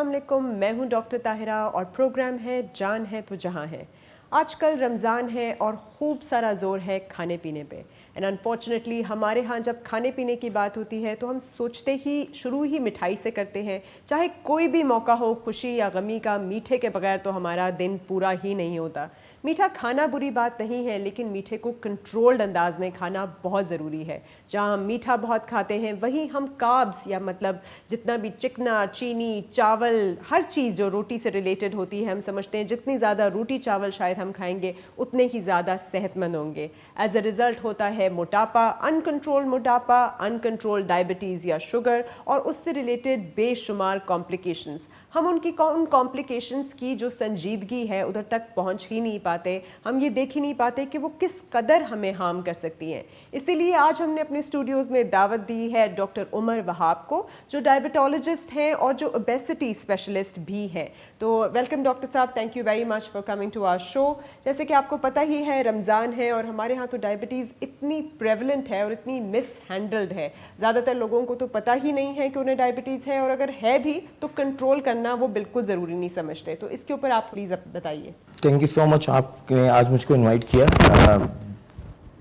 अस्सलाम वालेकुम, मैं हूं डॉक्टर ताहिरा और प्रोग्राम है जान है तो जहां है। आजकल रमज़ान है और खूब सारा ज़ोर है खाने पीने पे। एंड अनफॉर्चुनेटली हमारे यहाँ जब खाने पीने की बात होती है तो हम सोचते ही शुरू ही मिठाई से करते हैं। चाहे कोई भी मौका हो, खुशी या गमी का, मीठे के बगैर तो हमारा दिन पूरा ही नहीं होता। मीठा खाना बुरी बात नहीं है, लेकिन मीठे को कंट्रोल्ड अंदाज में खाना बहुत ज़रूरी है। जहाँ हम मीठा बहुत खाते हैं वहीं हम कार्ब्स या मतलब जितना भी चिकना, चीनी, चावल, हर चीज़ जो रोटी से रिलेटेड होती है, हम समझते हैं जितनी ज़्यादा रोटी चावल शायद हम खाएंगे उतने ही ज़्यादा सेहतमंद होंगे। एज अ रिज़ल्ट होता है मोटापा, अनकंट्रोल्ड डायबिटीज़ या शुगर और उससे रिलेटेड बेशुमार कॉम्प्लिकेशंस। हम उन कॉम्प्लिकेशंस की जो संजीदगी है उधर तक पहुंच ही नहीं पाते। हम ये देख ही नहीं पाते कि वो किस कदर हमें हार्म कर सकती हैं। इसीलिए आज हमने अपने स्टूडियोज़ में दावत दी है डॉक्टर उमर वहाब को, जो डायबिटोलॉजिस्ट हैं और जो ओबेसिटी स्पेशलिस्ट भी हैं। तो वेलकम डॉक्टर साहब, thank you very much for coming to our show. जैसे कि आपको पता ही है रमज़ान है और हमारे यहाँ तो डायबिटीज़ इतनी प्रेवलेंट है और इतनी मिस हैंडल्ड है। ज़्यादातर लोगों को तो पता ही नहीं है कि उन्हें डायबिटीज़ है, और अगर है भी तो कंट्रोल करना वो बिल्कुल ज़रूरी नहीं समझते। तो इसके ऊपर आप प्लीज़ बताइए। थैंक यू सो मच, आपने आज मुझको इनवाइट किया।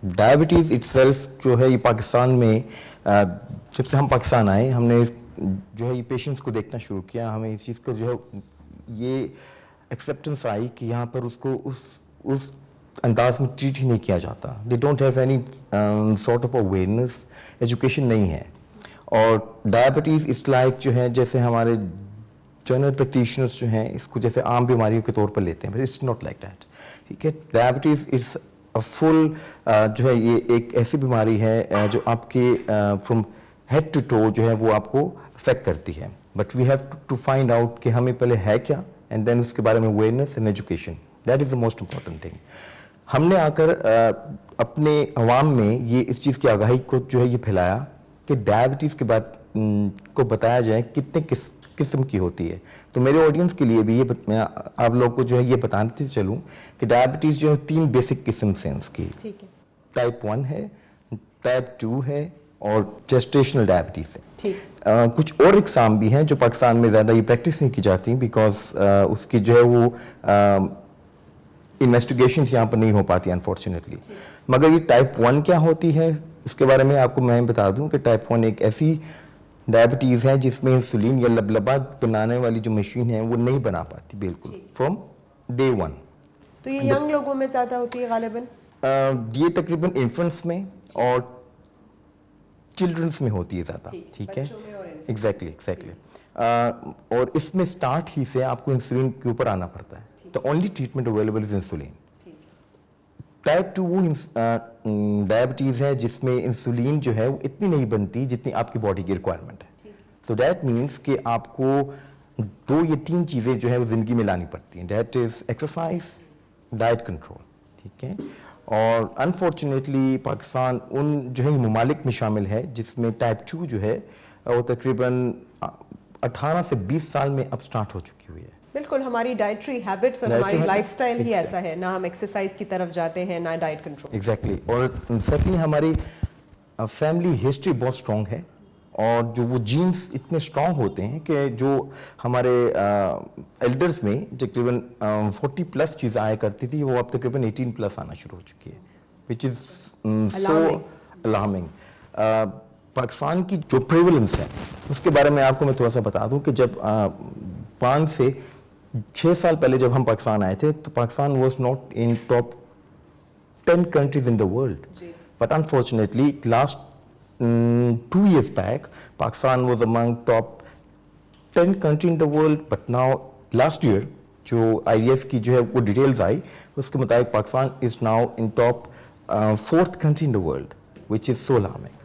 डायबिटीज़ इटसेल्फ जो है ये पाकिस्तान में जब से हम पाकिस्तान आए हमने जो है ये पेशेंट्स को देखना शुरू किया। हमें इस चीज़ का जो है ये एक्सेप्टेंस आई कि यहाँ पर उसको उस अंदाज में ट्रीट ही नहीं किया जाता। दे don't have any sort of awareness, education नहीं है। और डायबिटीज़ इट्स लाइक जो है जैसे हमारे जनरल प्रैक्टिशनर्स जो हैं इसको जैसे आम बीमारियों के तौर पर लेते हैं, but it's not like that. ठीक है, डायबिटीज़ इट्स अ फुल जो है ये एक ऐसी बीमारी है जो आपके फ्रॉम हेड टू टो जो है वो आपको अफेक्ट करती है। But we have to find out कि हमें पहले है क्या, एंड देन उसके बारे में awareness and education, that is the most important thing. हमने आकर अपने अवाम में ये इस चीज़ की आगाही को जो है ये फैलाया कि डायबिटीज़ के बाद को बताया जाए कितने किस्म की होती है। तो मेरे ऑडियंस के लिए भी ये मैं आप लोग को जो है ये बताते चलूँ कि डायबिटीज़ जो है 3 बेसिक किस्म से उसकी। ठीक है। टाइप 1 है, टाइप 2 है और जेस्टेशनल डायबिटीज़ है। ठीक। कुछ और एग्जाम भी हैं जो पाकिस्तान में ज़्यादा ये प्रैक्टिस नहीं की जाती बिकॉज उसकी जो है वो इन्वेस्टिगेशन यहाँ पर नहीं हो पाती अनफॉर्चुनेटली। मगर ये टाइप 1 क्या होती है उसके बारे में आपको मैं बता दूं कि टाइप 1 एक ऐसी डायबिटीज़ है जिसमें इंसुलिन या लबलबा बनाने वाली जो मशीन है वो नहीं बना पाती बिल्कुल फ्रॉम डे 1। तो ये यंग लोगों में ज़्यादा होती है गालिबन? ये तकरीबन इन्फेंट्स में और चिल्ड्रंस में होती है ज़्यादा। ठीक है, एग्जैक्टली। और इसमें स्टार्ट ही से आपको इंसुलिन के ऊपर आना पड़ता है। तो only treatment available is insulin. Type 2 वो डायबिटीज़ है जिसमें इंसुलिन जो है वो इतनी नहीं बनती जितनी आपकी बॉडी की रिक्वायरमेंट है। सो दैट मीन्स कि आपको 2 या 3 चीज़ें जो है वो ज़िंदगी में लानी पड़ती हैं, that is exercise, diet control. ठीक है, और अनफॉर्चुनेटली पाकिस्तान उन जो है ममालिक में शामिल है जिसमें टाइप 2 जो है वो तकरीबन 18 से 20 साल में अब स्टार्ट हो चुकी हुई है। बिल्कुल, हमारी डाइटरी हैबिट्स और हमारी लाइफस्टाइल ही ऐसा है, ना हम एक्सरसाइज की तरफ जाते हैं ना डाइट कंट्रोल। एग्जैक्टली। और सेकंडली हमारी फैमिली हिस्ट्री बहुत स्ट्रॉन्ग है और जो वो जीन्स इतने स्ट्रॉन्ग होते हैं कि जो हमारे एल्डर्स में तकरीबन 40 प्लस चीज़ आया करती थी वो अब तकरीबन 18 प्लस आना शुरू हो चुकी है, which is so alarming. Pakistan की जो प्रेवलेंस है उसके बारे में आपको मैं थोड़ा सा बता दूं कि जब 5 से 6 साल पहले जब हम पाकिस्तान आए थे तो Pakistan was not in top 10 countries in the world. But unfortunately, last 2 years back, Pakistan was among top 10 country in the world. But now, last year, जो IDF की जो है वो डिटेल्स आई उसके मुताबिक Pakistan is now in top 4th country in the world, which is so alarming.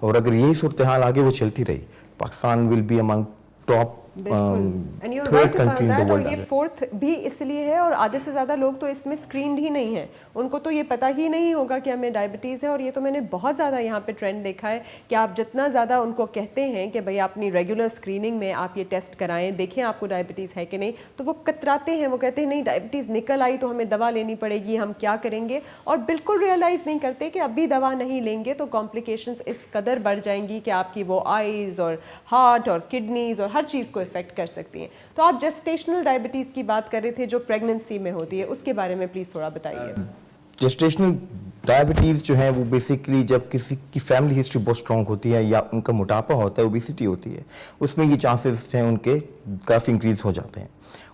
और अगर यही सूरत हाल आगे वो चलती रही, Pakistan will be among top third country in the world. और ये 4th भी इसलिए है और आधे से ज़्यादा लोग तो इसमें स्क्रीन्ड ही नहीं है, उनको तो ये पता ही नहीं होगा कि हमें डायबिटीज़ है। और ये तो मैंने बहुत ज़्यादा यहाँ पे ट्रेंड देखा है कि आप जितना ज़्यादा उनको कहते हैं कि भाई अपनी रेगुलर स्क्रीनिंग में आप ये टेस्ट कराएं, देखें आपको डायबिटीज़ है कि नहीं, तो वो कतराते हैं, वो कहते हैं नहीं डायबिटीज़ निकल आई तो हमें दवा लेनी पड़ेगी, हम क्या करेंगे। और बिल्कुल रियलाइज़ नहीं करते कि अभी दवा नहीं लेंगे तो कॉम्प्लिकेशंस इस कदर बढ़ जाएंगी कि आपकी वो आइज़ और हार्ट और किडनीज़ और हर चीज़ को को इफेक्ट कर सकती हैं। तो आप जेस्टेशनल डायबिटीज़ की बात कर रहे थे जो प्रेगनेंसी में होती है, उसके बारे में प्लीज़ थोड़ा बताइए। जेस्टेशनल डायबिटीज़ जो है वो बेसिकली जब किसी की फैमिली हिस्ट्री बहुत स्ट्रॉन्ग होती है या उनका मोटापा होता है, ओबेसिटी होती है, उसमें ये चांसेस हैं उनके काफ़ी इंक्रीज हो जाते हैं।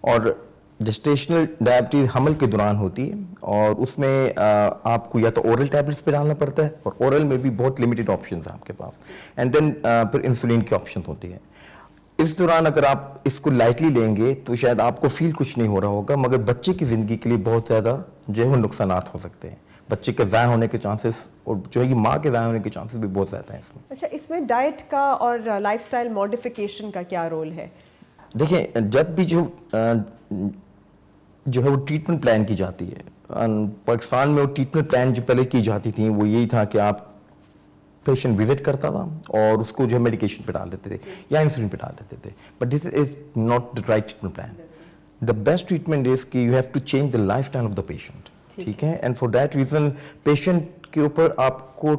और जेस्टेशनल डायबिटीज़ हमल के दौरान होती है और उसमें आपको या तो ओरल टैबलेट्स पे डालना पड़ता है और ओरल में भी बहुत लिमिटेड ऑप्शंस हैं आपके पास, एंड देन फिर इंसुलिन की ऑप्शन होती है। इस दौरान अगर आप इसको लाइटली लेंगे तो शायद आपको फील कुछ नहीं हो रहा होगा, मगर बच्चे की ज़िंदगी के लिए बहुत ज़्यादा जो है वो नुकसानात हो सकते हैं। बच्चे के ज़ाया होने के चांसेस और जो है माँ के ज़ाया होने के चांसेस भी बहुत ज़्यादा हैं इसमें। अच्छा, इसमें डाइट का और लाइफस्टाइल मॉडिफिकेशन का क्या रोल है? देखिए, जब भी जो है वो ट्रीटमेंट प्लान की जाती है, पाकिस्तान में वो ट्रीटमेंट प्लान जो पहले की जाती थी वो यही था कि आप पेशेंट विजिट करता था और उसको जो है मेडिकेशन पे डाल देते थे या इंसुलिन पे डाल देते थे, but this is not the right treatment plan. The best treatment is कि you have to change the life style of the patient, ठीक है, and for that reason patient के ऊपर आपको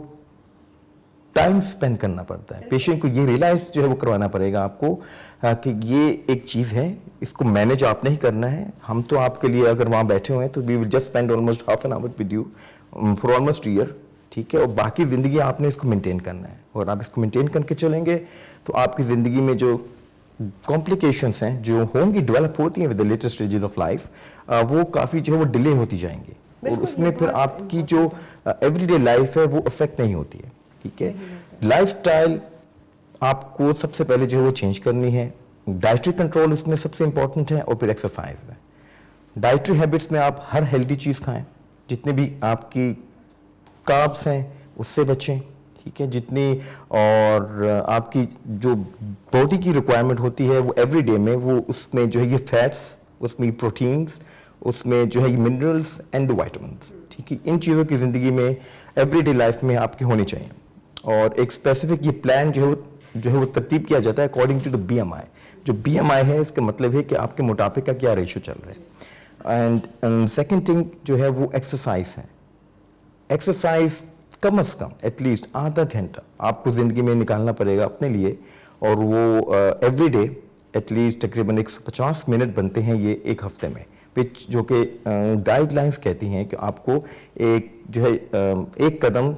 टाइम स्पेंड करना पड़ता है। पेशेंट को ये रियलाइज जो है वो करवाना पड़ेगा आपको कि ये एक चीज़ है, इसको मैनेज आपने ही करना है। हम तो आपके लिए अगर वहाँ बैठे हुए हैं तो we will just spend almost half an hour with you for almost year, ठीक है, और बाकी ज़िंदगी आपने इसको मेंटेन करना है। और आप इसको मेंटेन करके चलेंगे तो आपकी ज़िंदगी में जो कॉम्प्लिकेशंस हैं जो होंगी, डेवलप होती हैं with the latest stages of life, वो काफ़ी जो है वो डिले होती जाएंगी और उसमें फिर आपकी जो एवरीडे लाइफ है वो अफेक्ट नहीं होती है, ठीक है। लाइफस्टाइल आपको सबसे पहले जो है वो चेंज करनी है। डाइटरी कंट्रोल उसमें सबसे इंपॉर्टेंट है और फिर एक्सरसाइज है। डाइटरी हैबिट्स में आप हर हेल्दी चीज़ खाएं, जितने भी आपकी कार्ब्स हैं उससे बचें, ठीक है, जितनी और आपकी जो बॉडी की रिक्वायरमेंट होती है वो एवरीडे में, वो उसमें जो है ये फैट्स, उसमें प्रोटीन्स, उसमें जो है ये मिनरल्स एंड द विटामिन्स, ठीक है, इन चीज़ों की ज़िंदगी में एवरीडे लाइफ में आपके होने चाहिए। और एक स्पेसिफिक ये प्लान जो है वो तरतीब किया जाता है अकॉर्डिंग टू द BMI। जो BMI है इसका मतलब है कि आपके मोटापे का क्या रेशो चल रहा है। एंड सेकेंड थिंग जो है वो एक्सरसाइज है। एक्सरसाइज कम से कम एटलीस्ट आधा घंटा आपको ज़िंदगी में निकालना पड़ेगा अपने लिए, और वो एवरीडे एटलीस्ट तकरीबन 150 मिनट बनते हैं ये एक हफ्ते में, विच जो कि गाइडलाइंस कहती हैं कि आपको एक जो है एक कदम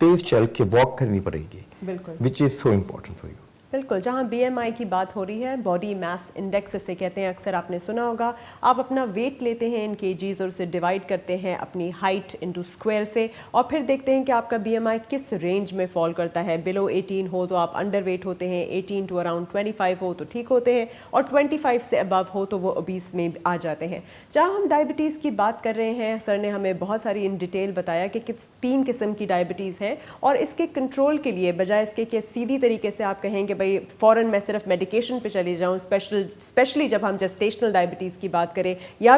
तेज चल के वॉक करनी पड़ेगी, बिल्कुल, which is so important for you. बिल्कुल। जहाँ BMI की बात हो रही है, बॉडी मास इंडेक्स इसे कहते हैं, अक्सर आपने सुना होगा। आप अपना वेट लेते हैं इन kgs और उसे डिवाइड करते हैं अपनी हाइट इनटू स्क्वायर से, और फिर देखते हैं कि आपका BMI किस रेंज में फॉल करता है। बिलो 18 हो तो आप अंडर वेट होते हैं, 18 टू अराउंड 25 हो तो ठीक होते हैं, और 25 से अबव हो तो वो ओबीस में आ जाते हैं। जहाँ हम डायबिटीज़ की बात कर रहे हैं, सर ने हमें बहुत सारी इन डिटेल बताया कि किस 3 किस्म की डायबिटीज़ है, और इसके कंट्रोल के लिए बजाय इसके कि सीधी तरीके से आप कहेंगे भाई फ़ौरन मैं सिर्फ मेडिकेशन पे चली जाऊँ, स्पेशली जब हम जेस्टेशनल डायबिटीज़ की बात करें या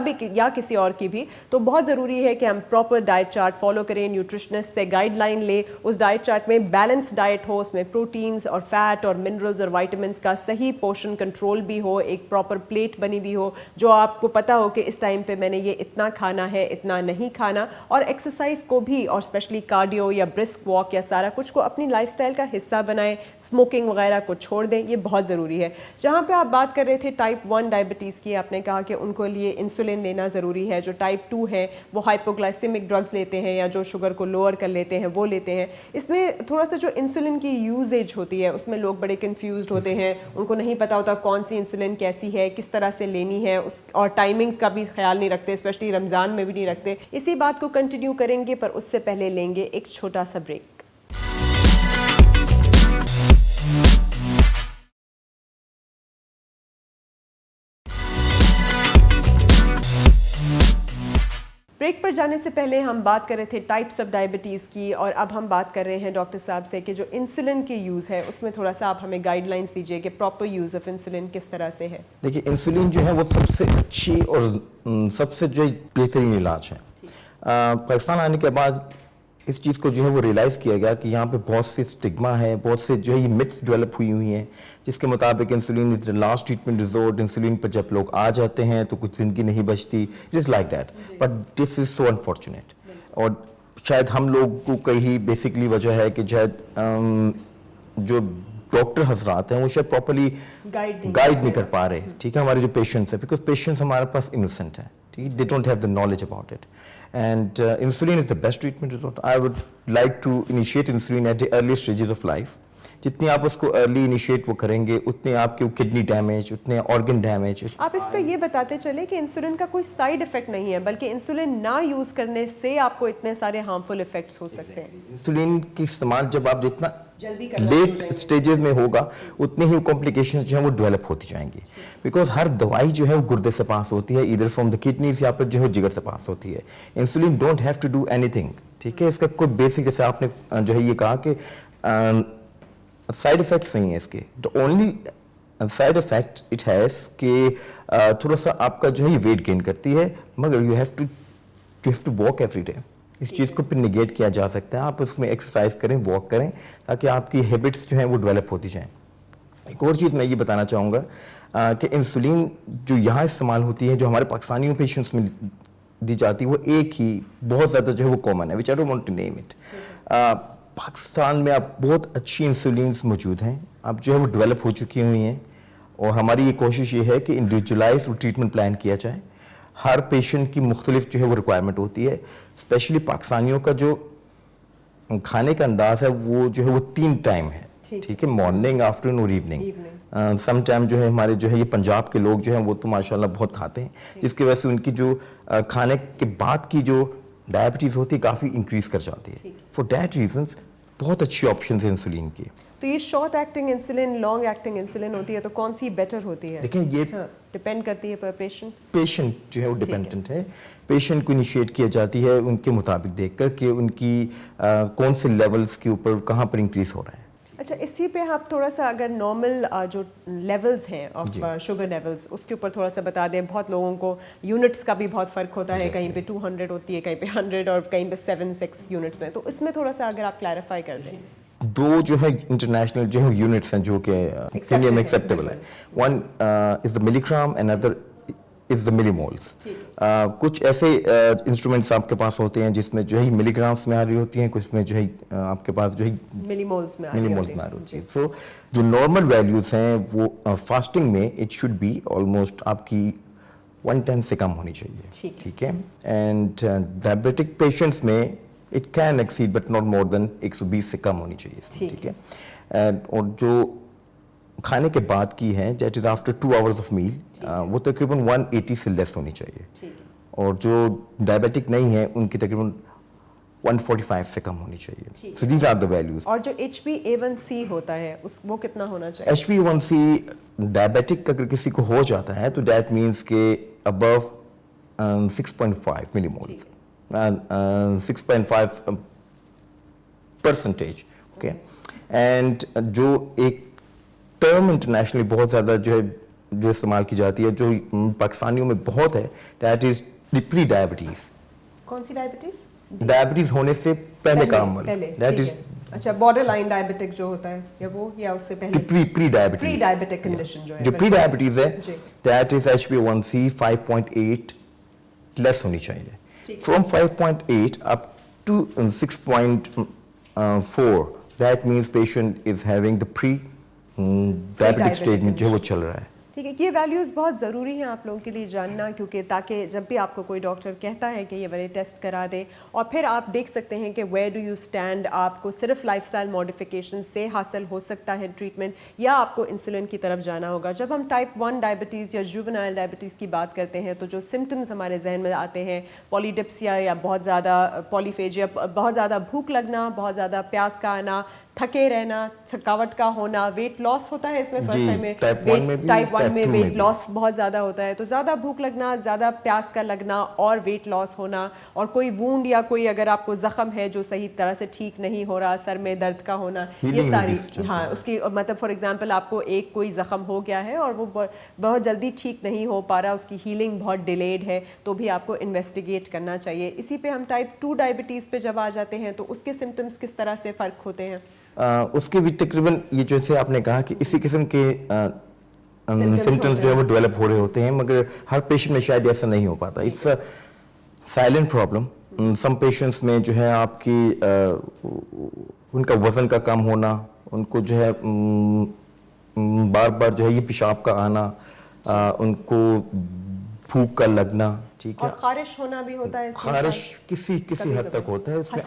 किसी और की भी, तो बहुत ज़रूरी है कि हम प्रॉपर डाइट चार्ट फॉलो करें, न्यूट्रिशनिस्ट से गाइडलाइन ले, उस डाइट चार्ट में बैलेंस डाइट हो, उसमें प्रोटीन्स और फैट और मिनरल्स और वाइटामिन्स का सही पोर्शन कंट्रोल भी हो, एक प्रॉपर प्लेट बनी भी हो, जो आपको पता हो कि इस टाइम पे मैंने ये इतना खाना है, इतना नहीं खाना। और एक्सरसाइज को भी, और स्पेशली कार्डियो या ब्रिस्क वॉक या सारा कुछ को अपनी लाइफस्टाइल का हिस्सा बनाएं, स्मोकिंग वगैरह को छोड़ दें, ये बहुत ज़रूरी है। जहाँ पे आप बात कर रहे थे टाइप 1 डायबिटीज़ की, आपने कहा कि उनको लिए इंसुलिन लेना ज़रूरी है। जो टाइप 2 है वो हाइपोग्लाइसेमिक ड्रग्स लेते हैं या जो शुगर को लोअर कर लेते हैं वो लेते हैं। इसमें थोड़ा सा जो इंसुलिन की यूजेज होती है उसमें लोग बड़े कंफ्यूज्ड होते हैं, उनको नहीं पता होता कौन सी इंसुलिन कैसी है, किस तरह से लेनी है, और टाइमिंग्स का भी ख्याल नहीं रखते, स्पेशली रमज़ान में भी नहीं रखते। इसी बात को कंटिन्यू करेंगे, पर उससे पहले लेंगे एक छोटा सा ब्रेक। ब्रेक पर जाने से पहले हम बात कर रहे थे टाइप्स ऑफ डायबिटीज़ की, और अब हम बात कर रहे हैं डॉक्टर साहब से कि जो इंसुलिन की यूज़ है उसमें थोड़ा सा आप हमें गाइडलाइंस दीजिए कि प्रॉपर यूज़ ऑफ इंसुलिन किस तरह से है। देखिए, इंसुलिन जो है वो सबसे अच्छी और सबसे जो बेहतरीन इलाज है। पाकिस्तान आने के बाद इस चीज़ को जो है वो रियलाइज़ किया गया कि यहाँ पे बहुत सी स्टिग्मा है, बहुत से जो है ये मिथ्स डेवलप हुई हैं, जिसके मुताबिक insulin is the last treatment resort. Insulin पर जब लोग आ जाते हैं तो कुछ ज़िंदगी नहीं बचती, it is like that, but this is so unfortunate. और शायद हम लोग को कहीं बेसिकली वजह है कि शायद जो डॉक्टर हजरात हैं वो शायद प्रॉपरली गाइड नहीं कर पा रहे, ठीक है, हमारे जो पेशेंट्स हैं, बिकॉज पेशेंट्स हमारे पास इनोसेंट है, ठीक है, they don't have the knowledge about it, and insulin is the best treatment. I would like to initiate insulin at the early stages of life. जितनी आप उसको अर्ली इनिशिएट वो करेंगे उतने आपके किडनी डैमेज, उतने ऑर्गन डैमेज। आप इस पे ये बताते चले कि इंसुलिन का कोई साइड इफेक्ट नहीं है, बल्कि इंसुलिन ना यूज करने से आपको इतने सारे हार्मफुल इफेक्ट्स हो सकते हैं। इंसुलिन की इस्तेमाल जब आप जितना जल्दी लेट स्टेजेस में होगा उतनी ही कॉम्प्लिकेशन जो है वो डेवलप होती जाएंगी, बिकॉज हर दवाई जो है वो गुर्दे से पास होती है, इधर फ्रॉम द किडनीज या फिर जो है जिगर से पास होती है। Insulin don't have to do anything, ठीक है, इसका कोई बेसिक, जैसे आपने जो है ये कहा कि साइड इफेक्ट्स नहीं है इसके। The only side effect it has कि थोड़ा सा आपका जो है ये वेट गेन करती है, मगर you have to walk every day. इस चीज़ को फिर निगेट किया जा सकता है, आप उसमें एक्सरसाइज करें, वॉक करें, ताकि आपकी हैबिट्स जो हैं वो डेवलप होती जाएं। एक और चीज़ मैं ये बताना चाहूँगा कि इंसुलिन जो यहाँ इस्तेमाल होती है, जो हमारे पाकिस्तानी पेशेंट्स में दी जाती है, वो एक ही बहुत ज़्यादा जो है वो कॉमन है, which I don't want to name it. Pakistan में अब बहुत अच्छी इंसुलिन्स मौजूद हैं, अब जो है वो डेवलप हो चुकी हुई हैं, और हमारी ये कोशिश ये है कि इंडिविजुअलाइज ट्रीटमेंट प्लान किया जाए। हर पेशेंट की मुख्तलिफ जो है वो रिक्वायरमेंट होती है। स्पेशली पाकिस्तानियों का जो खाने का अंदाज है वो जो है वो 3 टाइम है, ठीक है, मॉर्निंग, आफ्टरनून और इवनिंग। सम टाइम जो है हमारे जो है ये पंजाब के लोग जो हैं वो तो माशाल्लाह बहुत खाते हैं, जिसकी वजह से उनकी जो खाने के बाद की जो डायबिटीज़ होती है काफ़ी इंक्रीज कर जाती है। फॉर दैट रीजंस बहुत अच्छी ऑप्शन है इंसुलिन की। तो ये short acting insulin, long acting insulin होती है, तो कौन सी बेटर होती है? देखिए ये डिपेंड करती है पर पेशेंट जो है वो डिपेंडेंट है। पेशेंट को इनिशिएट किया जाती है उनके मुताबिक देखकर कि उनकी कौन से लेवल्स के ऊपर कहाँ पर इंक्रीज हो रहा है। अच्छा, इसी पे आप थोड़ा सा अगर नॉर्मल जो लेवल्स हैं ऑफ शुगर लेवल्स, उसके ऊपर थोड़ा सा बता दें। बहुत लोगों को यूनिट्स का भी बहुत फ़र्क होता है, कहीं पे 200 होती है, कहीं पे 100 और कहीं पे 7-6 यूनिट्स में, तो इसमें थोड़ा सा अगर आप क्लैरिफाई कर दें। 2 जो है इंटरनेशनल जो है यूनिट्स हैं जो कि इंडिया में एक्सेप्टेबल है। One is the milligram, another is the millimoles. कुछ ऐसे इंस्ट्रूमेंट्स आपके पास होते हैं जिसमें जो है मिलीग्राम्स में आ रही होती हैं, कुछ में जो है आपके पास जो है मिलीमोल्स में आ रही होती है। सो जो नॉर्मल वैल्यूज हैं वो फास्टिंग में इट शुड बी ऑलमोस्ट आपकी 110 से कम होनी चाहिए, ठीक है, एंड डायबिटिक पेशेंट्स में it can exceed but not more than 120 से कम होनी चाहिए, ठीक है। और जो खाने के बाद की है, that is after 2 hours of meal, वो तकरीबन 180 से लेस होनी चाहिए, और जो डायबिटिक नहीं है उनकी तकरीबन 145 से कम होनी चाहिए। So these are the values. और जो HbA1c होता है वो कितना होना चाहिए? HbA1c डायबिटिक अगर किसी को हो जाता है तो दैट मीन्स के above 6.5 millimole, 6.5 percentage, okay. And जो एक टर्म इंटरनेशनली बहुत ज़्यादा जो इस्तेमाल की जाती है, जो पाकिस्तानियों में बहुत है, दैट इज प्री डायबिटीज़। कौन सी डायबिटीज़? डायबिटीज़ होने से पहले काम वाला, दैट इज अच्छा, बॉर्डर लाइन डायबिटिक जो होता है, या वो, या उससे पहले प्री डायबिटिक कंडीशन जो है, जो प्री डायबिटीज़ है, दैट इज HbA1c 5.8 लेस होनी चाहिए। From 5.8 up to 6.4, that means patient is having the pre-diabetic stage में जो वो चल रहा है। ठीक है, ये वैल्यूज़ बहुत ज़रूरी हैं आप लोगों के लिए जानना, क्योंकि ताकि जब भी आपको कोई डॉक्टर कहता है कि ये वाले टेस्ट करा दे, और फिर आप देख सकते हैं कि वेयर डू यू स्टैंड, आपको सिर्फ लाइफस्टाइल मॉडिफिकेशन से हासिल हो सकता है ट्रीटमेंट, या आपको इंसुलिन की तरफ जाना होगा। जब हम टाइप 1 डायबिटीज़ या जुवेनाइल डायबिटीज़ की बात करते हैं, तो जो सिम्टम्स हमारे जहन में आते हैं, पॉलीडिप्सिया या बहुत ज़्यादा पॉलीफेजिया, बहुत ज़्यादा भूख लगना, बहुत ज़्यादा प्यास का आना, थके रहना, थकावट का होना, वेट लॉस होता है इसमें फर्स्ट टाइम में, टाइप 1 में वेट लॉस बहुत ज़्यादा होता है। तो ज़्यादा भूख लगना, ज़्यादा प्यास का लगना और वेट लॉस होना, और कोई वूंड या कोई अगर आपको ज़ख्म है जो सही तरह से ठीक नहीं हो रहा, सर में दर्द का होना, ये सारी, हाँ, उसकी मतलब फॉर एग्जांपल आपको एक कोई ज़ख्म हो गया है और वो बहुत जल्दी ठीक नहीं हो पा रहा, उसकी हीलिंग बहुत डिलेड है, तो भी आपको इन्वेस्टिगेट करना चाहिए। इसी पे हम टाइप 2 डायबिटीज़ पे जब आ जाते हैं तो उसके सिम्टम्स किस तरह से फ़र्क होते हैं? उसके भी तकरीबन ये जैसे आपने कहा कि इसी किस्म के सिम्टम्स जो है वो डेवलप हो रहे होते हैं, मगर हर पेशेंट में शायद ऐसा नहीं हो पाता। It's a silent problem. Some patients में जो है आपकी उनका वज़न का कम होना, उनको जो है बार बार जो है ये पेशाब का आना, उनको भूख का लगना, ठीक है, और खारिश होना भी होता है इसमें? खारिश किसी हद तक होता है इसमें,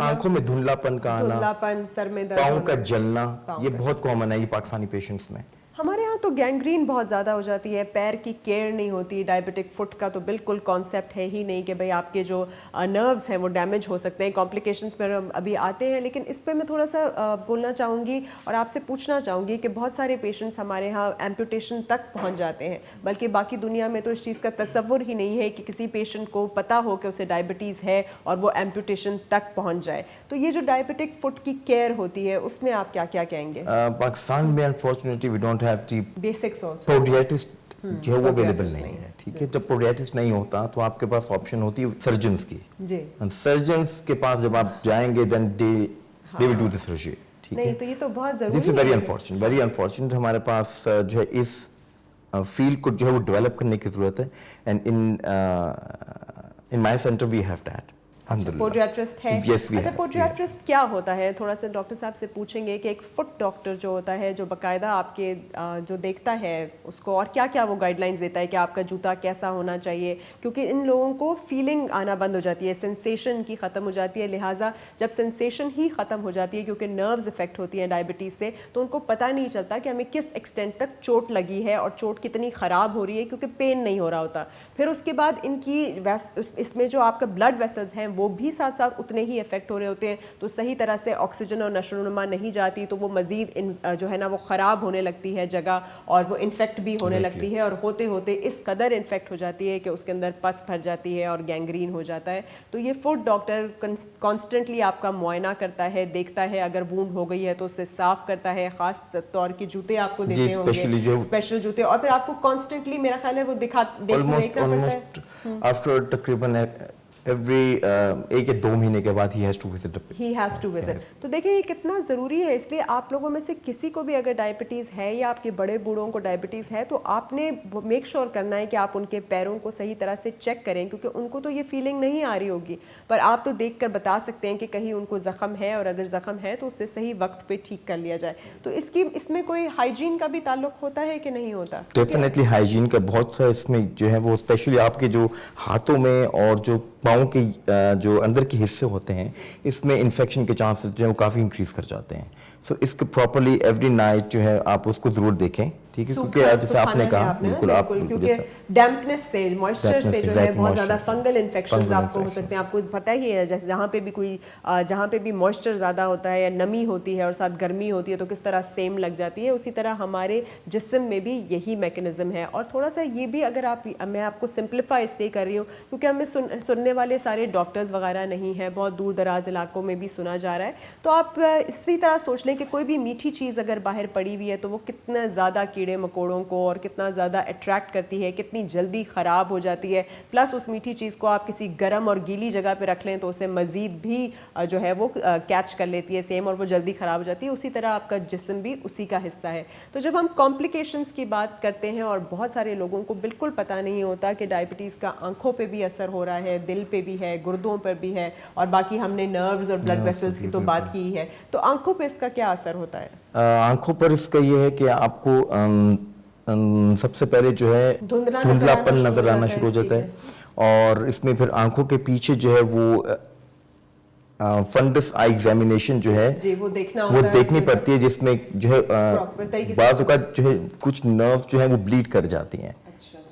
आंखों में धुंधलापन का आना, धुंधलापन, सर में दर्द, पाँव का जलना, ये बहुत कॉमन है ये पाकिस्तानी पेशेंट्स में। हमारे यहाँ तो गैंग्रीन बहुत ज़्यादा हो जाती है, पैर की केयर नहीं होती। डायबिटिक फुट का तो बिल्कुल कॉन्सेप्ट है ही नहीं कि भाई आपके जो नर्व्स हैं वो डैमेज हो सकते हैं। कॉम्प्लिकेशंस पर हम अभी आते हैं, लेकिन इस पर मैं थोड़ा सा बोलना चाहूँगी और आपसे पूछना चाहूँगी कि बहुत सारे पेशेंट्स हमारे यहाँ एम्पुटेशन तक पहुँच जाते हैं, बल्कि बाकी दुनिया में तो इस चीज़ का तसव्वुर ही नहीं है कि किसी पेशेंट को पता हो कि उसे डायबिटीज़ है और वो एम्पुटेशन तक पहुँच जाए। तो ये जो डायबिटिक फुट की केयर होती है उसमें आप क्या क्या कहेंगे? पाकिस्तान में unfortunately we don't have the basics also, podiatrist जो है वो अवेलेबल नहीं है, ठीक है। जब पोडियाट्रिस्ट नहीं होता तो आपके पास ऑप्शन होती है सर्जन्स की जी। सर्जन्स के पास जब आप जाएंगे then they will do the surgery, ठीक है। नहीं तो ये तो बहुत जरूरी है। This is very unfortunate. हमारे पास जो है इस फील्ड को जो है वो डेवलप करने की जरूरत है, and in my centre we have that. Podiatrist है? Yes, अच्छा, पोडियाट्रिस्ट क्या होता है? थोड़ा सा डॉक्टर साहब से पूछेंगे कि एक फुट डॉक्टर जो होता है, जो बाकायदा आपके जो देखता है उसको, और क्या क्या वो गाइडलाइंस देता है कि आपका जूता कैसा होना चाहिए, क्योंकि इन लोगों को फीलिंग आना बंद हो जाती है, सेंसेशन की ख़त्म हो जाती है। लिहाजा जब सेंसेशन ही ख़त्म हो जाती है, क्योंकि नर्व्स इफेक्ट होती हैं डायबिटीज़ से, तो उनको पता नहीं चलता कि हमें किस एक्सटेंट तक चोट लगी है और चोट कितनी ख़राब हो रही है, क्योंकि पेन नहीं हो रहा होता। फिर उसके बाद इनकी इसमें जो आपका ब्लड वेसल्स हैं वो भी साथ साथ उतने ही इफेक्ट हो रहे होते हैं, तो सही तरह से ऑक्सीजन और नशोनुमा नहीं जाती, तो वो मजीद जो है ना वो ख़राब होने लगती है जगह, और वो इन्फेक्ट भी होने लगती है, और होते होते इस कदर इन्फेक्ट हो जाती है कि उसके अंदर पस भर जाती है और गैंग्रीन हो जाता है। तो ये फुट डॉक्टर कॉन्स्टेंटली आपका मुआयना करता है, देखता है, अगर वूंड हो गई है तो उसे साफ करता है, खास तौर के जूते आपको देते होंगे, स्पेशल जूते, और फिर आपको कॉन्स्टेंटली मेरा ख्याल है वो देखना पड़ता है। आफ्टर तकरीबन एक या 2 महीने के बाद ही हैज टू विजिट। तो देखिए ये कितना ज़रूरी है, इसलिए आप लोगों में से किसी को भी अगर डायबिटीज़ है या आपके बड़े बूढ़ों को डायबिटीज़ है, तो आपने मेक श्योर करना है कि आप उनके पैरों को सही तरह से चेक करें, क्योंकि उनको तो ये फीलिंग नहीं आ रही होगी, पर आप तो देख कर बता सकते हैं कि कहीं उनको ज़ख्म है, और अगर ज़ख्म है तो उससे सही वक्त पे ठीक कर लिया जाए। तो इसमें कोई हाइजीन का भी ताल्लुक होता है कि नहीं होता? डेफिनेटली हाइजीन का बहुत सा इसमें जो है वो, स्पेशली आपके जो हाथों में और जो पाँव के जो अंदर के हिस्से होते हैं, इसमें इन्फेक्शन के चांसेस जो है वो काफ़ी इंक्रीज कर जाते हैं। सो इसको प्रॉपर्ली एवरी नाइट जो है आप उसको ज़रूर देखें, ठीक है, क्योंकि जैसे आपने कहा बिल्कुल क्योंकि डैम्पनेस से, मॉइस्चर से जो है बहुत ज़्यादा फंगल इन्फेक्शंस आपको हो सकते हैं। आपको पता ही है जहाँ पे भी मॉइस्चर ज़्यादा होता है या नमी होती है और साथ गर्मी होती है तो किस तरह सेम लग जाती है, उसी तरह हमारे जिस्म में भी यही मैकेनिज्म है। और थोड़ा सा ये भी अगर मैं आपको सिंप्लीफाई इसलिए कर रही हूँ क्योंकि हमें सुनने वाले सारे डॉक्टर्स वगैरह नहीं है, बहुत दूर दराज इलाकों में भी सुना जा रहा है। तो आप इसी तरह सोच लें कि कोई भी मीठी चीज़ अगर बाहर पड़ी हुई है तो वो कितना ज़्यादा कीड़े मकोड़ों को और कितना ज़्यादा अट्रैक्ट करती है, कितनी जल्दी ख़राब हो जाती है। प्लस उस मीठी चीज़ को आप किसी गर्म और गीली जगह पे रख लें तो उसे मज़ीद भी जो है वो कैच कर लेती है सेम, और वो जल्दी ख़राब हो जाती है। उसी तरह आपका जिस्म भी उसी का हिस्सा है। तो जब हम कॉम्प्लिकेशंस की बात करते हैं, और बहुत सारे लोगों को बिल्कुल पता नहीं होता कि डायबिटीज़ का आँखों पर भी असर हो रहा है, दिल पे भी है, गुर्दों पर भी है, और बाकी हमने नर्व्स और ब्लड वेसल्स की तो बात की है। तो आँखों पर इसका क्या असर होता है? आँखों पर इसका ये है कि आपको सबसे पहले जो है धुंधलापन नजर आना शुरू हो जाता है, और इसमें फिर आंखों के पीछे जो है वो फंडस आई एग्जामिनेशन जो है जी, वो देखनी पड़ती है, जिसमें जो है बाज़ औक़ात जो है कुछ नर्व जो है वो ब्लीड कर जाती हैं।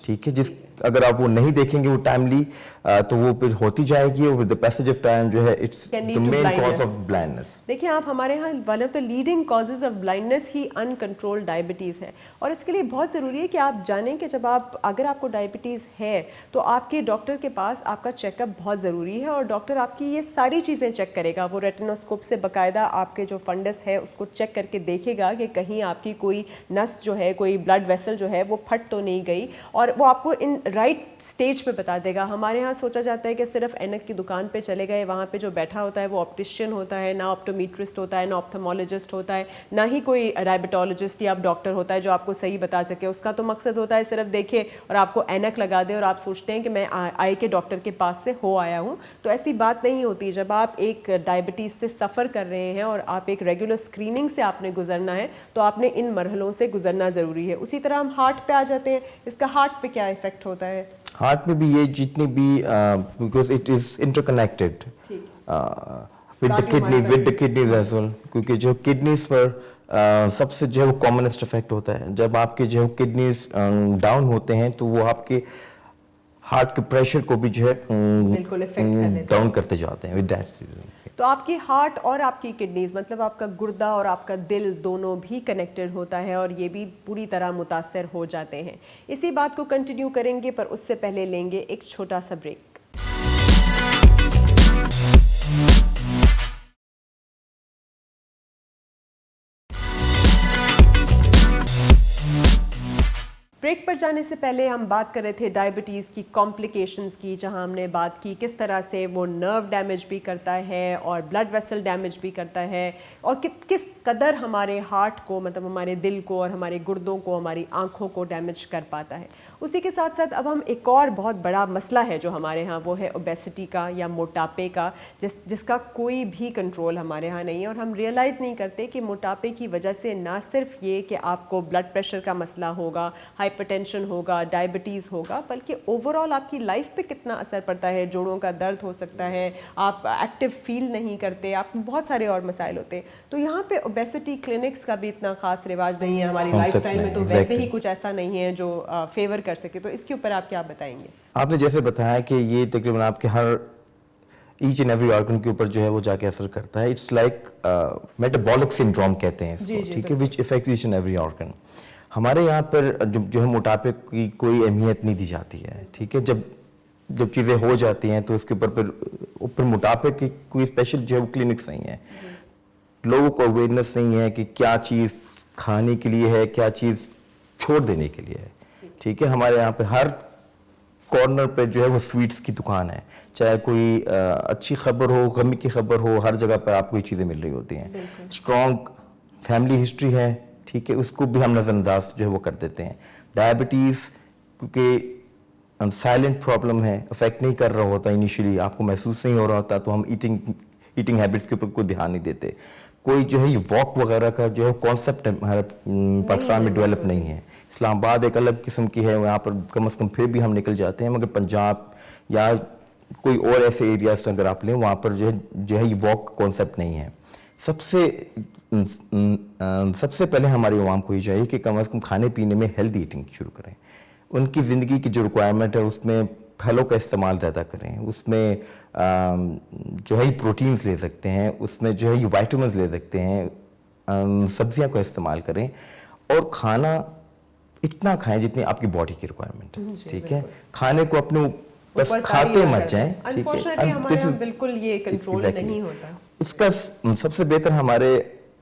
ठीक है, अगर आप वो नहीं देखेंगे वो टाइमली तो वो फिर होती जाएगी, और with the passage of time जो है it's the main cause of blindness. देखिए आप, हमारे यहाँ one of the leading causes of blindness he uncontrolled diabetes है, और इसके लिए बहुत ज़रूरी है कि आप जानें कि अगर आपको डायबिटीज़ है तो आपके डॉक्टर के पास आपका चेकअप बहुत ज़रूरी है, और डॉक्टर आपकी ये सारी चीज़ें चेक करेगा। वो रेटिनोस्कोप से बाकायदा आपके जो फंडस है उसको चेक करके देखेगा कि कहीं आपकी कोई नस जो है, कोई ब्लड वेसल जो है वो फट तो नहीं गई, और वो आपको इन राइट स्टेज पे बता देगा। हमारे यहाँ सोचा जाता है कि सिर्फ ऐनक की दुकान पे चले गए, वहाँ पे जो बैठा होता है वो ऑप्टिशियन होता है, ना ऑप्टोमेट्रिस्ट होता है, ना ऑप्थेमोलॉजिस्ट होता है, ना ही कोई डायबिटोलॉजिस्ट या डॉक्टर होता है जो आपको सही बता सके। उसका तो मकसद होता है सिर्फ देखे और आपको ऐनक लगा दे और आप सोचते हैं कि मैं आई के डॉक्टर के पास से हो आया हूँ। तो ऐसी बात नहीं होती। जब आप एक डायबिटीज़ से सफ़र कर रहे हैं और आप एक रेगुलर स्क्रीनिंग से आपने गुजरना है तो आपने इन मरहलों से गुजरना ज़रूरी है। उसी तरह हम हार्ट पे आ जाते हैं। इसका हार्ट पे क्या इफेक्ट होता है? हार्ट में भी ये जितनी भी because it is interconnected with the kidneys as well, क्योंकि जो किडनीज पर सबसे जो है वो कॉमनेस्ट इफेक्ट होता है। जब आपके जो किडनीज डाउन होते हैं तो वो आपके हार्ट के प्रेशर को भी जो है बिल्कुल इफेक्ट कर लेते हैं, डाउन करते जाते हैं विद दैट। तो आपकी हार्ट और आपकी किडनीज मतलब आपका गुर्दा और आपका दिल दोनों भी कनेक्टेड होता है और ये भी पूरी तरह मुतासर हो जाते हैं। इसी बात को कंटिन्यू करेंगे पर उससे पहले लेंगे एक छोटा सा ब्रेक। ब्रेक पर जाने से पहले हम बात कर रहे थे डायबिटीज़ की कॉम्प्लिकेशंस की, जहां हमने बात की किस तरह से वो नर्व डैमेज भी करता है और ब्लड वेसल डैमेज भी करता है और किस कदर हमारे हार्ट को मतलब हमारे दिल को और हमारे गुर्दों को, हमारी आँखों को डैमेज कर पाता है। उसी के साथ साथ अब हम एक और बहुत बड़ा मसला है जो हमारे यहाँ, वो है ओबेसिटी का या मोटापे का, जिसका कोई भी कंट्रोल हमारे यहाँ नहीं है। और हम रियलाइज़ नहीं करते कि मोटापे की वजह से ना सिर्फ ये कि आपको ब्लड प्रेशर का मसला होगा, हाइपरटेंशन होगा, डायबिटीज़ होगा, बल्कि ओवरऑल आपकी लाइफ पे कितना असर पड़ता है। जोड़ों का दर्द हो सकता है, आप एक्टिव फील नहीं करते, आप बहुत सारे और मसाइल होते हैं। तो यहाँ पे ओबेसिटी क्लिनिक्स का भी इतना खास रिवाज नहीं है हमारी लाइफस्टाइल में, तो वैसे ही कुछ ऐसा नहीं है जो फेवर कर सके। तो इसके ऊपर आप क्या बताएंगे? आपने जैसे बताया कि ये तकरीबन आपके हर ईच एंड एवरी ऑर्गन के ऊपर जो है वो जाके असर करता है। इट्स लाइक मेटाबॉलिक सिंड्रोम कहते हैं इसको, ठीक है, which effect each and every organ. हमारे यहाँ पर जो है मोटापे की कोई अहमियत नहीं दी जाती है, ठीक है। जब चीज़ें हो जाती हैं तो उसके ऊपर मोटापे की कोई स्पेशल जो है वो क्लिनिक्स नहीं है। लोगों को अवेयरनेस नहीं है कि क्या चीज़ खाने के लिए है, क्या चीज़ छोड़ देने के लिए है, ठीक है। हमारे यहाँ पे हर कॉर्नर पे जो है वो स्वीट्स की दुकान है, चाहे कोई अच्छी खबर हो, गमी की खबर हो, हर जगह पर आपको ये चीज़ें मिल रही होती हैं। स्ट्रॉन्ग फैमिली हिस्ट्री है, ठीक है, उसको भी हम नज़रअंदाज जो है वो कर देते हैं। डायबिटीज़ क्योंकि साइलेंट प्रॉब्लम है, अफेक्ट नहीं कर रहा होता, इनिशियली आपको महसूस नहीं हो रहा होता, तो हम ईटिंग हैबिट्स के ऊपर कोई ध्यान नहीं देते। कोई जो है ये वॉक वगैरह का जो है कॉन्सेप्ट हमारे पाकिस्तान में डेवलप नहीं है। इस्लामाबाद एक अलग किस्म की है, वहाँ पर कम से कम फिर भी हम निकल जाते हैं, मगर पंजाब या कोई और ऐसे एरियाज अगर आप लें, वहाँ पर जो है ये वॉक कॉन्सेप्ट नहीं है। सबसे पहले हमारी आवाम को ये चाहिए कि कम से कम खाने पीने में हेल्दी ईटिंग शुरू करें। उनकी ज़िंदगी की जो रिक्वायरमेंट है उसमें फलों का इस्तेमाल ज़्यादा करें, उसमें जो है प्रोटीन्स ले सकते हैं, उसमें जो है ये विटामिन्स ले सकते हैं, सब्जियां का इस्तेमाल करें और खाना इतना खाएं जितनी आपकी बॉडी की रिक्वायरमेंट है, ठीक है। खाने को अपने बस खाते मत जाएं, ठीक है। हमारे यहाँ बिल्कुल ये कंट्रोल नहीं होता। इसका सबसे बेहतर हमारे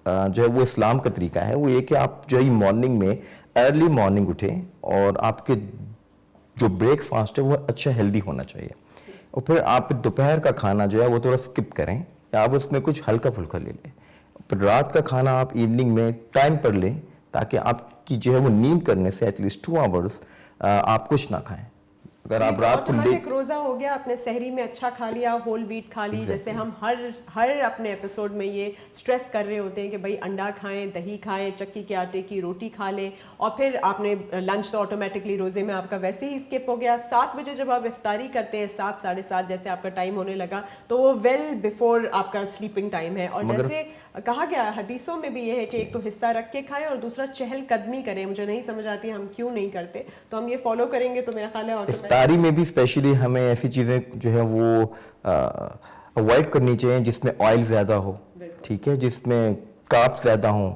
जो है वो इस्लाम का तरीका है, वो ये कि आप जो है मॉर्निंग में अर्ली मॉर्निंग उठें और आपके जो ब्रेकफास्ट है वो अच्छा हेल्दी होना चाहिए, और फिर आप दोपहर का खाना जो है वो थोड़ा स्किप करें या आप उसमें कुछ हल्का फुल्का ले लें। फिर रात का खाना आप इवनिंग में टाइम पर लें ताकि आपकी जो है वो नींद करने से एटलीस्ट 2 आवर्स आप कुछ ना खाएं। अगर आप रात को रोजा हो गया, आपने सहरी में अच्छा खा लिया, होल व्हीट खा ली, जैसे हम हर अपने एपिसोड में ये स्ट्रेस कर रहे होते हैं कि भाई अंडा खाएं, दही खाएं, चक्की के आटे की रोटी खा लें, और फिर आपने लंच तो ऑटोमेटिकली रोजे में आपका वैसे ही स्किप हो गया। 7 बजे जब आप इफ्तारी करते हैं, 7 साढ़े 7 जैसे आपका टाइम होने लगा, तो वो वेल बिफोर आपका स्लीपिंग टाइम है। और जैसे कहा गया हदीसों में भी ये है कि एक तो हिस्सा रख के खाएं और दूसरा चहलकदमी करें। मुझे नहीं समझ आती हम क्यों नहीं करते, तो हम ये फॉलो करेंगे तो मेरा ख्याल है इफ्तारी में भी स्पेशली हमें ऐसी चीज़ें जो है वो अवॉइड करनी चाहिए जिसमें ऑयल ज़्यादा हो, ठीक है, जिसमें कार्ब्स ज़्यादा हो,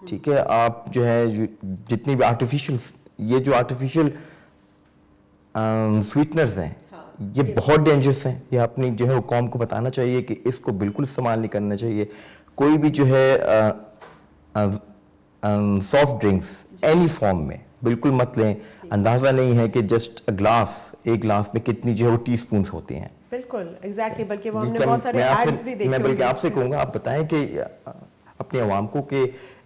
ठीक है। आप जो है जितनी भी ये जो आर्टिफिशियल स्वीटनर्स हैं, ये बहुत डेंजरस हैं। ये अपनी जो है वो कौम को बताना चाहिए कि इसको बिल्कुल इस्तेमाल नहीं करना चाहिए। कोई भी जो है सॉफ्ट ड्रिंक्स एनी फॉर्म में, बिल्कुल मत लें। अंदाज़ा नहीं है कि जस्ट एक ग्लास में कितनी जो है वो टीस्पून होती हैं। बिल्कुल एग्जैक्टली, बल्कि वो जी, हमने क्या बहुत सारे एड्स भी देखे मैं बल्कि होंगे। आपसे कहूँगा, आप बताएं कि अपने अवाम को कि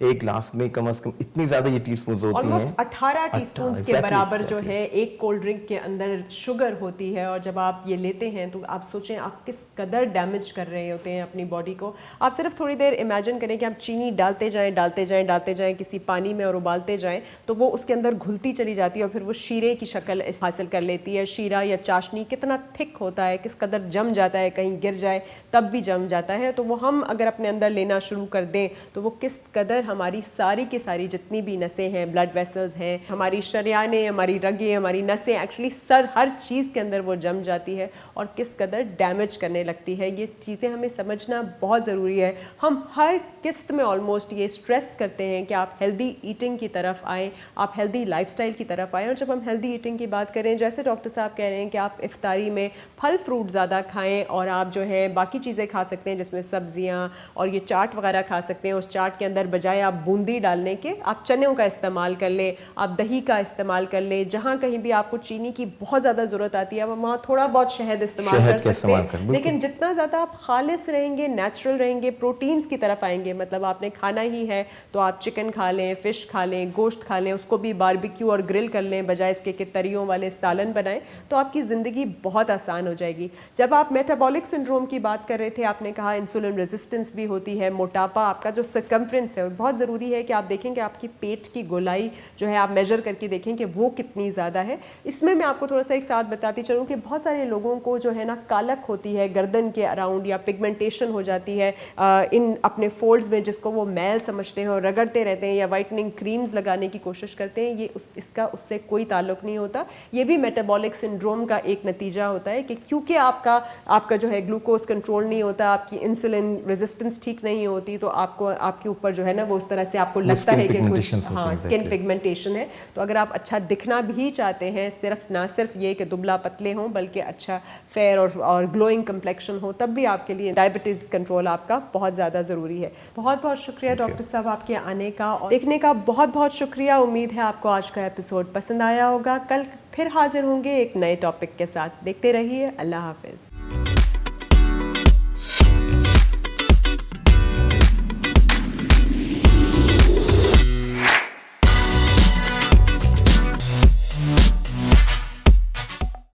एक गिलास में कम से कम इतनी ज़्यादा ये टीस्पून होती हैं। ऑलमोस्ट 18 टीस्पून्स के exactly, बराबर जो है एक कोल्ड ड्रिंक के अंदर शुगर होती है, और जब आप ये लेते हैं तो आप सोचें आप किस कदर डैमेज कर रहे होते हैं अपनी बॉडी को। आप सिर्फ थोड़ी देर इमेजिन करें कि आप चीनी डालते जाएं किसी पानी में और उबालते जाएं, तो वो उसके अंदर घुलती चली जाती है और फिर वो शीरे की शक्ल हासिल कर लेती है। शीरा या चाशनी कितना थिक होता है, किस कदर जम जाता है, कहीं गिर जाए तब भी जम जाता है। तो वो हम अगर अपने अंदर लेना शुरू कर दें तो वो किस कदर हमारी सारी की सारी जितनी भी नसें हैं, ब्लड वेसल्स हैं, हमारी शरियानें, हमारी रगें, हमारी नसें, एक्चुअली सर हर चीज़ के अंदर वो जम जाती है और किस कदर डैमेज करने लगती है। ये चीज़ें हमें समझना बहुत ज़रूरी है। हम हर किस्त में ऑलमोस्ट ये स्ट्रेस करते हैं कि आप हेल्दी ईटिंग की तरफ आएँ, आप हेल्दी लाइफस्टाइल की तरफ आएँ। और जब हम हेल्दी ईटिंग की बात करें, जैसे डॉक्टर साहब कह रहे हैं कि आप इफ्तारी में फल फ्रूट ज़्यादा खाएँ और आप जो है बाकी चीज़ें खा सकते हैं जिसमें सब्जियाँ और ये चाट वगैरह खा सकते हैं। उस चाट के अंदर बजाय आप बूंदी डालने के आप चनों का इस्तेमाल कर लें, आप दही का इस्तेमाल कर लें। जहाँ कहीं भी आपको चीनी की बहुत ज़्यादा ज़रूरत आती है वहाँ थोड़ा बहुत शहद इस्तेमाल कर सकते हैं। लेकिन जितना ज़्यादा आप खालिस रहेंगे, नेचुरल रहेंगे, प्रोटीन्स की तरफ आएंगे, मतलब आपने खाना ही है तो आप चिकन खा लें, फ़िश खा लें, गोश्त खा लें, उसको भी बारबेक्यू और ग्रिल कर लें बजाय इसके कि तरियों वाले सालन बनाएं, तो आपकी ज़िंदगी बहुत आसान हो जाएगी। जब आप मेटाबॉलिक सिंड्रोम की बात कर रहे थे, आपने कहा इंसुलिन रेजिस्टेंस भी होती है, मोटापा, आपका जो सर्कमफ्रेंस है, बहुत ज़रूरी है कि आप देखें कि आपकी पेट की गोलाई जो है आप मेजर करके देखें कि वो कितनी ज़्यादा है। इसमें मैं आपको थोड़ा सा एक साथ बताती चलूँ कि बहुत सारे लोगों को जो है ना कालक होती है गर्दन के अराउंड या पिगमेंटेशन हो जाती है इन अपने फोल्ड्स में, जिसको वो मैल समझते हैं और रगड़ते रहते हैं या वाइटनिंग क्रीम्स लगाने की कोशिश करते हैं। ये इसका उससे कोई ताल्लुक नहीं होता। ये भी मेटाबॉलिक सिंड्रोम का एक नतीजा होता है कि क्योंकि आपका जो है ग्लूकोज कंट्रोल नहीं होता, आपकी इंसुलिन रेजिस्टेंस ठीक नहीं होती, तो आपके ऊपर जो है ना वो उस तरह से आपको लगता है कि कुछ स्किन पिगमेंटेशन है। तो अगर आप अच्छा दिखना भी चाहते हैं, ना सिर्फ ये कि दुबला पतले हों, बल्कि अच्छा फेयर और ग्लोइंग कम्प्लेक्शन हो, तब भी आपके लिए डायबिटीज़ कंट्रोल आपका बहुत ज़्यादा ज़रूरी है। बहुत बहुत शुक्रिया डॉक्टर साहब आपके आने का और देखने का, बहुत बहुत शुक्रिया। उम्मीद है आपको आज का एपिसोड पसंद आया होगा। कल फिर हाजिर होंगे एक नए टॉपिक के साथ। देखते रहिए। अल्लाह हाफिज़।